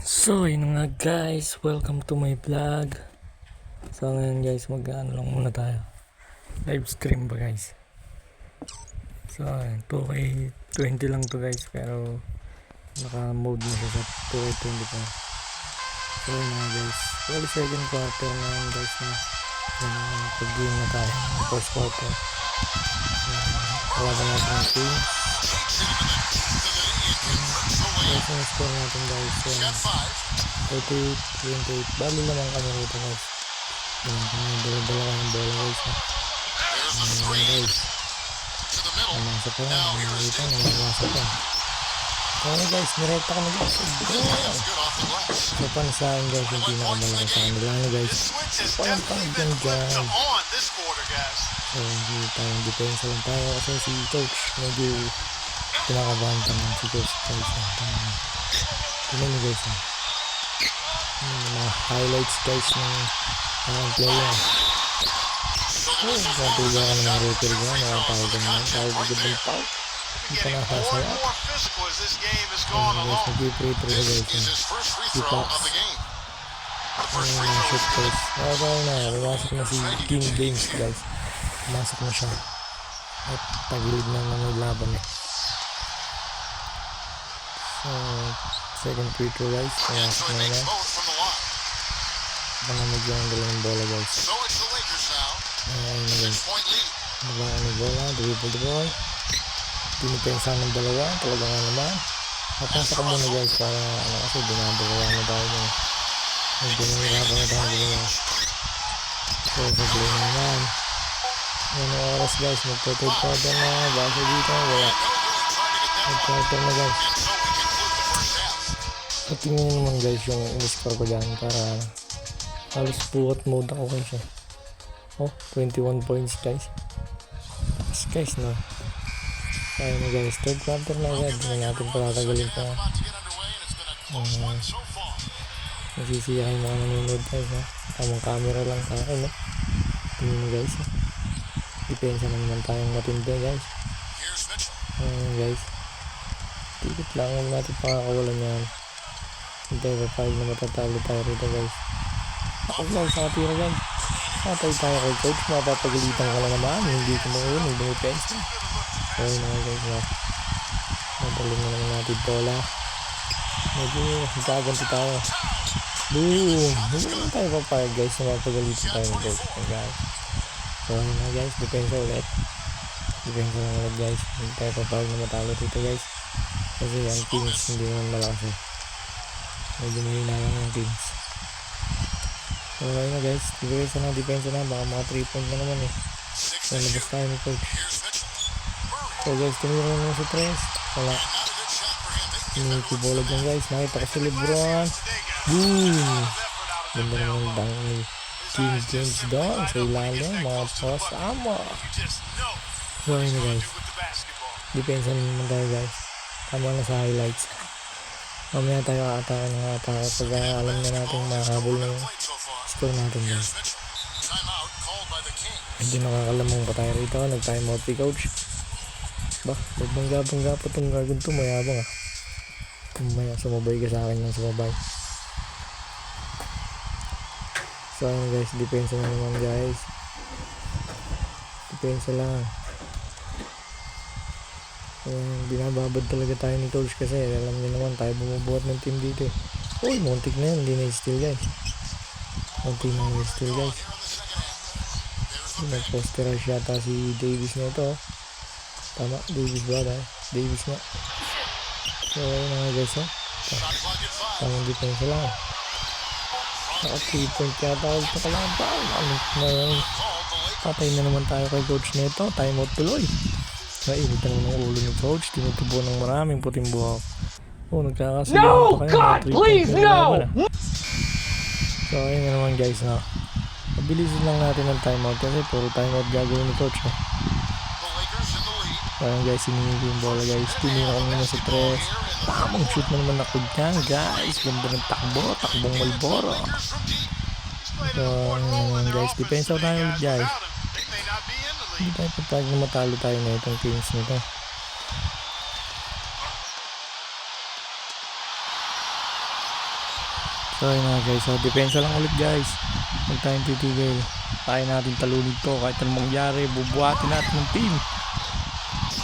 So yun nga guys, welcome to my vlog. So ngayon guys, mag-ano lang muna tayo, live stream ba guys. So 2K20 lang to guys, pero naka-mode na siya sa 2K25. So yun nga guys, well second quarter na yun guys, na pag-game na tayo ng first quarter. Wala na natin ang team. Guys, ang score natin guys, 38-28. Bali naman kami rito guys. Dala-dala ka ng bola guys. Guys, namasa pa yan. Namasa pa. So guys, nirekta kami guys. So pansahin guys, yung pinakamalaki sa kanila guys. Parang dyan guys. So hindi tayong depensa lang tayo kasi si coach medyo pinakabahan pa ng si coach guys. Tignan nyo guys, mga highlights guys ng player. Natuloy ka ng record dyan, nakatawag ka naman, tawag ka ng pao. Hindi pa nakasaya. Guys, nag-free-throw guys, P-Pops. Shoot guys, nakakawag na, pumasok na si King James guys. Pumasok na siya at tagilid na ng laban So second free throw guys, pumasok na naman. Panamag yung dalawang bola guys. Ayun na guys, nabaan yung bola, dribble the ball. Pinipensa ng dalawa, talaga nga naman. Napasa ka muna guys para kasi dinadalawa na tayo dyan. Dinahirapan na tayo dalawa. So sablay na naman. Yan ang oras guys, mag-third quarter na. Basa dito, wala. Mag-quarter na guys. At tingnan naman guys yung in-score ko dyan para halos buhat mode ako guys. 21 points guys. Tapos guys no. Kaya na guys, third quarter na agad. Hindi natin patatagalin pa. Nasisiyahin na nanonood guys ha. Tamang camera lang tayo no. Tingnan mo guys ha. Depensa naman tayong matindi guys. Guys. Tikit lang natin pakakawalan yan. Hintay pa pahig na matatalo tayo rito guys. Ako guys, nakatira guys. Matay tayo kay coach. Mapapagalitan ka lang naman. Hindi ko mga yun. Hindi mo pensa. So yun nga guys na. Madaling na lang natin bola. Medyo gaganti tayo. Boom! Hindi naman tayo papayag guys na mapagalitan tayo ng coach. So yun nga guys. Depensa ulit. Depensa lang ulit guys. Hindi tayo papayag na matalo dito guys. Kasi ang Kings hindi naman malakas eh. Medyo mahina lang ang Kings. So ayun na guys, depensa na, baka mga 3 point na naman eh. So labas tayo ni coach. So guys, tumira naman sa 3. Wala. Bola dyan guys, nakita ko si Lebron. Boom! Ganda naman ang dang ni King James doon sa ilalim, mga pasama. So ayun na guys, depensa naman tayo guys. Tama na sa highlights. Mamaya tayo aatake ng atake pag alam na natin mahabol na yung score natin guys. Hindi nakakalamang pa tayo rito. Nag-time out si coach. Ba, magbangga-bangga pa itong gagawin ito. Mayabang ah. Maya sumabay ka sa akin ng sumabay. So ayun guys, depensa na naman guys. Depensa lang. Binababad talaga tayo ni coach kasi alam niyo naman tayo bumubuhat ng team dito eh. Uy, muntik na yun, hindi na i-steal guys. Muntik na i-steal guys. Nag-posterush yata si Davis na ito. Tama, Davis ba tayo? Davis na. So ayun na nga guys tamang depensa lang. Naka 3 point yata ulit na kalaban. Patay na naman tayo kay coach na ito. Time out tuloy. Nainit na naman ang ulo ni coach. Tinutubo ng maraming puting buhok. Nagkakasalihan pa kayo. God, please, no! So ayun na naman guys na. Pabilisin lang natin ang timeout kasi puro timeout gagawin ni coach Ayun guys, siningi ko yung bola guys. Tinira ko naman sa 3. Tamang shoot na naman ako dyan guys. Ganda ng takbong Malboro. So ayun guys, depensa tayo ulit guys. Hindi tayo papayag na matalo tayo na itong Kings nito. So yun na guys, so depensa lang ulit guys. Huwag tayong titigil. Kaya natin talunin to kahit anong mangyari, bubuhatin natin ng team.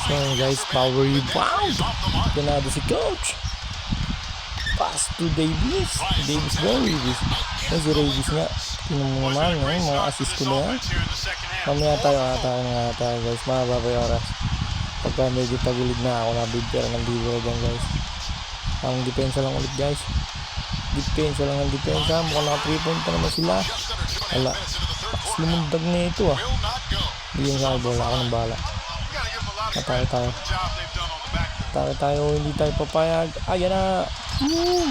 So yun guys, power rebound. Ganado si coach. Pass to Davis. Davis go, Davis. Si Davis nga. Tingnan mo naman, mga assist ko na yan. Mamaya tayo guys, mahaba pa yung oras. Pagka medyo tagilid na ako, nabibira ng bibira dyan guys. Ang depensa lang ulit guys. Depensa lang ang depensa. Mukhang naka 3 point pa naman sila. Wala. Tapos lumundag na ito ah. Bigyan sa akin bola. Ako ng bala. Tayo. Hindi tayo papayag. Ayan na.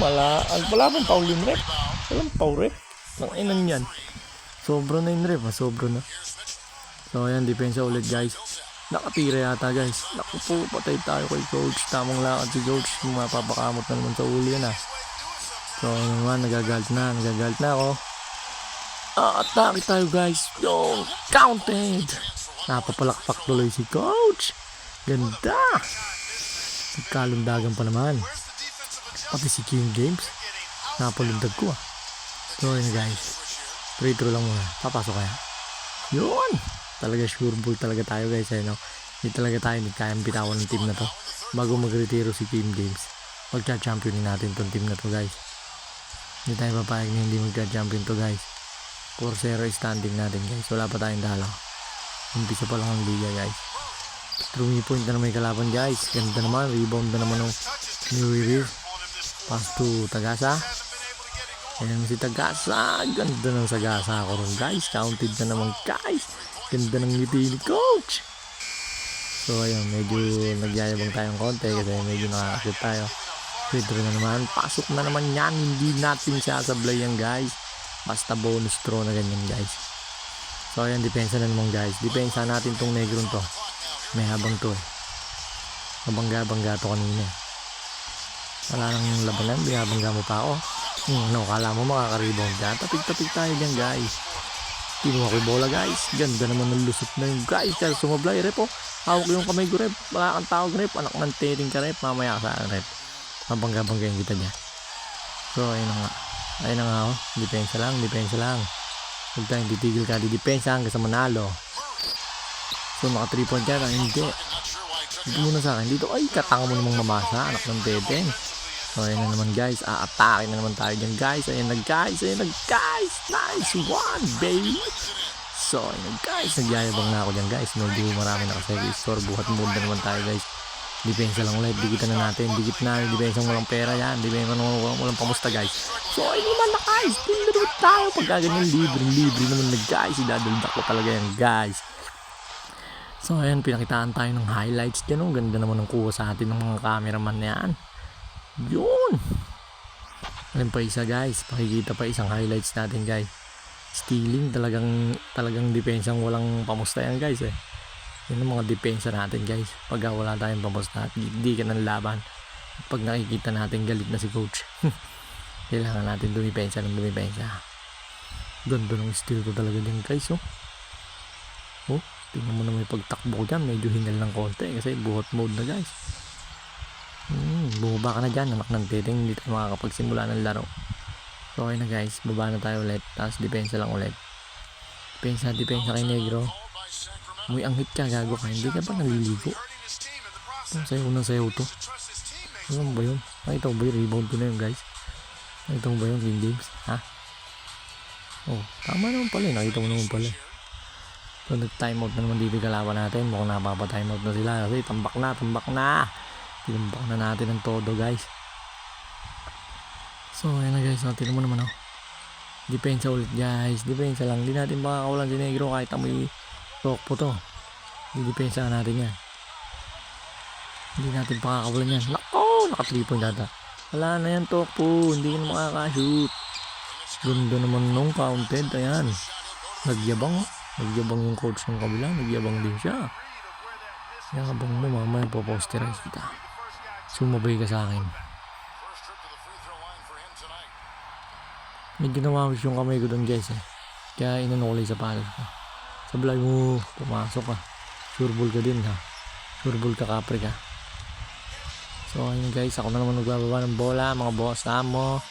Wala pang foul yung rep. Walang foul rep. Nang inan yan. Sobra na yung rep. Sobra na. So ayan. Depensa ulit guys. Nakatira yata guys. Naku po. Patay tayo kay coach. Tamang lakad si coach. Mapapakamot na naman sa uli yan ah. So naman, nagagalit na ako. Atake tayo guys. Yung counted. Napapalakpak tuloy si coach. Ganda. Nagkalundagan pa naman. Pati si King Games. Napalundag ko ah. So yun guys. Free throw lang muna. Papasok kaya. Yun. Talaga sure ball talaga tayo guys. No? Hindi talaga tayo kayang bitawan ng team na to. Bago magretiro si King Games. Magka-championin natin tong team na to guys. Hindi tayo papayag na hindi magka-champion to guys. 4-0 standing natin guys. Wala pa tayong dalaw. Umpisa pa lang ang liga guys. 3 point na may kalaban guys. Ganda naman. Rebound na naman ng New River. Pass to Tagasa. Ayan si Tagasa. Ganda ng Sagasa ako rin guys. Counted na naman guys. Ganda ng ngiti ni coach. So ayun. Medyo nagyayabang tayong konti. Kasi medyo nakakasip tayo. Free na naman. Pasok na naman yan. Hindi natin sasablay yan guys. Basta bonus throw na ganyan guys. So ayan, depensa na naman guys. Depensa natin tong negron to. May habang to eh. Mabangga-bangga to kanina. Wala nang labanan. Binabangga mo pa ako. Kala mo makaka-rebound ka. Tapig-tapig tayo dyan guys. Kinuha ko yung bola guys. Ganda naman ng lusot na yung guys. Kaya sumablay rep oh. Hawak yung kamay ko rep. Wala kang tawag rep. Anak ng tering ka rep. Mamaya ka sa rep. Mabangga-banggayin kita dyan. So ayun na nga. Ayun na nga oh. Depensa lang. Huwag tayong titigil ka. Depensa hanggang sa manalo. So naka 3 point ka na. Hindi. Dito muna sa akin. Dito ay katanga mo namang mamasa. Anak ng teteng. So ayun na naman guys. Aatake na naman tayo dyan guys. Ayun na guys. Nice one baby. So ayun na guys. Nagyayabang na ako dyan guys. Medyo marami na kasi store. Buhat mode na naman tayo guys. Depensa lang ulit, dikitan na natin, dikit na, depensa walang pera yan, depensa walang pamusta guys. So ay naman na guys, tindaruit tayo, pagka ganyan libre naman na guys, idadaldak ko talaga yan guys. So ayan, pinakitaan tayo ng highlights dyan, oh. Ganda naman ng kuha sa atin ng mga cameraman na yan. Yun! Ayan pa isa guys, pakikita pa isang highlights natin guys. Stealing, talagang depensang walang pamusta yan guys eh. Yan ang mga depensa natin guys. Pag wala tayong pamusta at hindi ka ng laban. Pag nakikita natin galit na si coach. Kailangan natin dumipensa. Ganda ng steal ko talaga dyan guys oh. Oh, tingnan mo na may pagtakbo dyan. Medyo hingal ng konti kasi buhat mode na guys. Bumaba ka na dyan. Anak ng teteng. Hindi tayo makakapagsimula ng laro. So okay na guys. Baba na tayo ulit. Tapos depensa lang ulit. Depensa kay Negro. May anghit ka, gago ka. Hindi ka pa naliligo. Sayaw to. Ano ba yun? Ito ba yung rebound ko na yun guys? Ito ba yung King Games? Ha? Oh, tama naman pala. Nakita mo naman pala. So nag-time out na naman dito yung kalaban natin. Mukhang napapa-time out na sila. Kasi tambak na. Tinambak na natin ang todo guys. So ayan na guys. Tignan mo naman oh. Depensa ulit guys. Depensa lang. Hindi natin makakawalan si Negro kahit amoy talk po to. Didepensa natin yan. Hindi natin pakakawalan yan. Nako! Naka 3 point data. Wala na yan talk po. Hindi ka na makakashoot. Ganda naman nung counted. Ayan. Nagyabang. Nagyabang yung coach ng kabila. Nagyabang din siya. Yabang mo mamaya po-posterize kita. Sumabay ka sa akin. Medyo nawawis yung kamay ko doon guys eh. Kaya inanulay sa palas ko. Sablay mo, pumasok ka. Sure ball ka din ha. Sure ball ka, kapre ka. So ayun guys, ako na naman nagbababa ng bola, mga boss mo.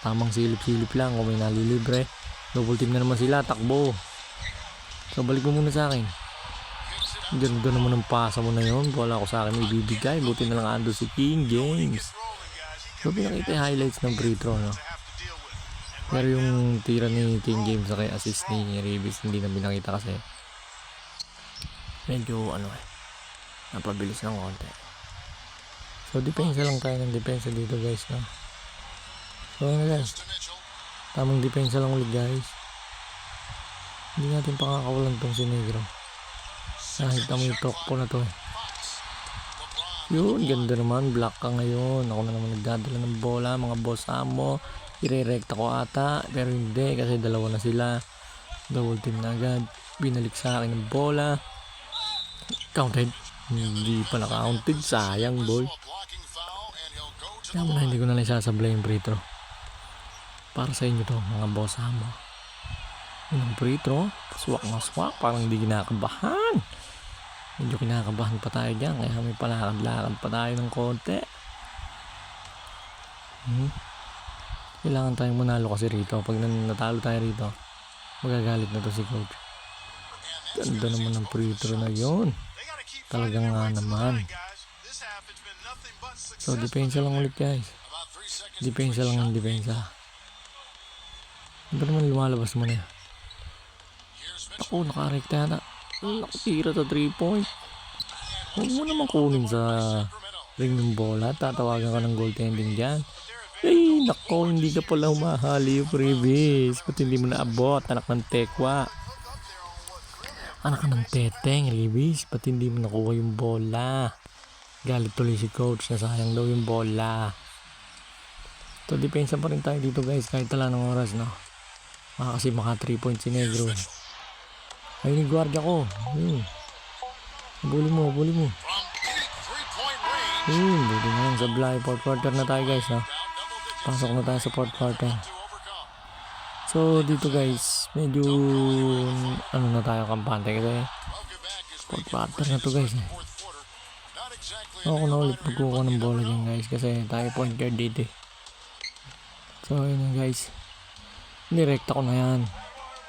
Tamang silip-silip lang kung may nalilibre. Double team na naman sila, takbo. So balik mo muna sa akin. Ganda naman ang pasa mo na yun. Wala ko sa akin ibibigay. Buti na lang ando si King James. So pinakita yung highlights ng free throw, no? Pero yung tira ni King James sa kay assist ni Reeves hindi na pinakita kasi medyo napabilis ng konti. So depensa lang tayo ng depensa dito guys, no? So guys, tamang depensa lang ulit guys. Hindi natin pakakawalan tong si Negro. Kahit yung tokpo na to Yun, ganda naman. Block ka ngayon. Ako na naman nagdadala ng bola. Mga boss amo. Ire-recta ko ata. Pero hindi kasi dalawa na sila. Double team na agad. Binalik sa akin ng bola. Counted. Hindi pa na-counted. Sayang boy. Kaya mo na hindi ko na lang sasablay yung free throw. Para sa inyo to mga boss amo. Unang free throw. Swak na swak. Parang hindi kinakabahan. Medyo kinakabahan pa tayo dyan. Kaya may palakad-lakad pa tayo ng konti. Kailangan tayong manalo kasi rito. Pag natalo tayo rito, magagalit na to si coach. Ganda naman ng free throw na yun. Talagang nga naman. So depensa lang ulit guys. Depensa lang ang depensa. Ano naman lumalabas mo na yan? Ako nakarekta yata. Nakatira sa 3 point. Huwag mo naman kunin sa ring ng bola. Tatawagan ka ng goaltending dyan. Ay nako, hindi ka pala humahali yung previous. Ba't hindi mo naabot? Anak ng tekwa. Anak ng teteng, Reeves. Ba't hindi mo nakuha yung bola? Galit tuloy si coach na sayang daw yung bola. So depensa pa rin tayo dito guys. Kahit wala ng oras, no? Kasi maka 3 points si Negro. Ayun yung guardia ko. Buli mo. Buti nga yung sablay. 4th quarter na tayo guys, ha? Pasok na tayo sa 4th quarter. So dito guys, medyo na tayo kampante kasi 4th quarter na to guys, eh. Ako na ulit magkukuha ng bola dyan guys kasi tayo point guard dito, eh. So ayun guys, nirekta ko na yan.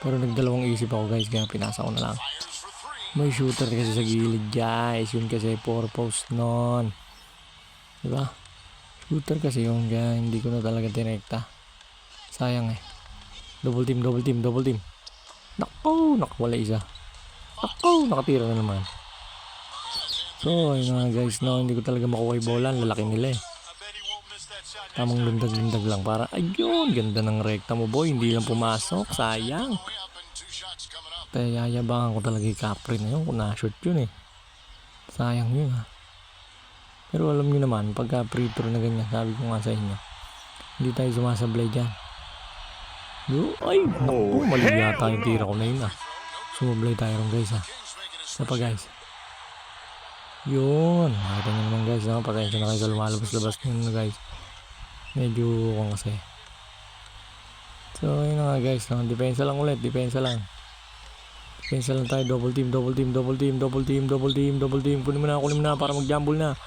Pero nagdalawang isip ako guys kaya pinasa ko na lang. May shooter kasi sa gilid guys. Yun kasi purpose nun. Diba? Shooter kasi yun kaya hindi ko na talaga direkta. Sayang eh. Double team. Nako, nakawala isa. Nako, nakatira na naman. So ayun nga guys, no, hindi ko talaga makuha yung bola. Lalaki nila eh. Tamang lundag-lundag lang para ayun, ganda ng rekta mo boy, hindi lang pumasok, sayang. Kaya yayabangan ko talaga yung Capri na yun kung na-shoot yun eh. Sayang yun ha. Pero alam nyo naman, pagka free throw na ganyan, sabi ko nga sa inyo, hindi tayo sumasablay dyan. Ay, naku, mali yata yung tira ko na yun ah. Sumablay tayo ron guys ha. Isa pa guys. Yun, nakita nyo naman guys, no? Pasensya na kayo sa lumalabas-labas nyo guys. Medyo kung kasi. So ayun na nga guys, no? Depensa lang ulit, depensa lang tayo. Double team. Kunin mo na para mag-jumble na.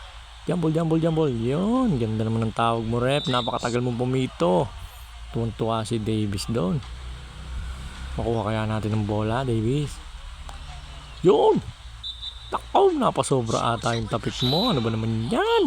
Jumble. Yun, ganda naman ng tawag mo rep. Napakatagal mong pumito. Tuwan-tuwa si Davis doon. Makuha kaya natin ng bola, Davis. Yun, takaw, napasobra ata yung tapik mo. Ano ba naman yan?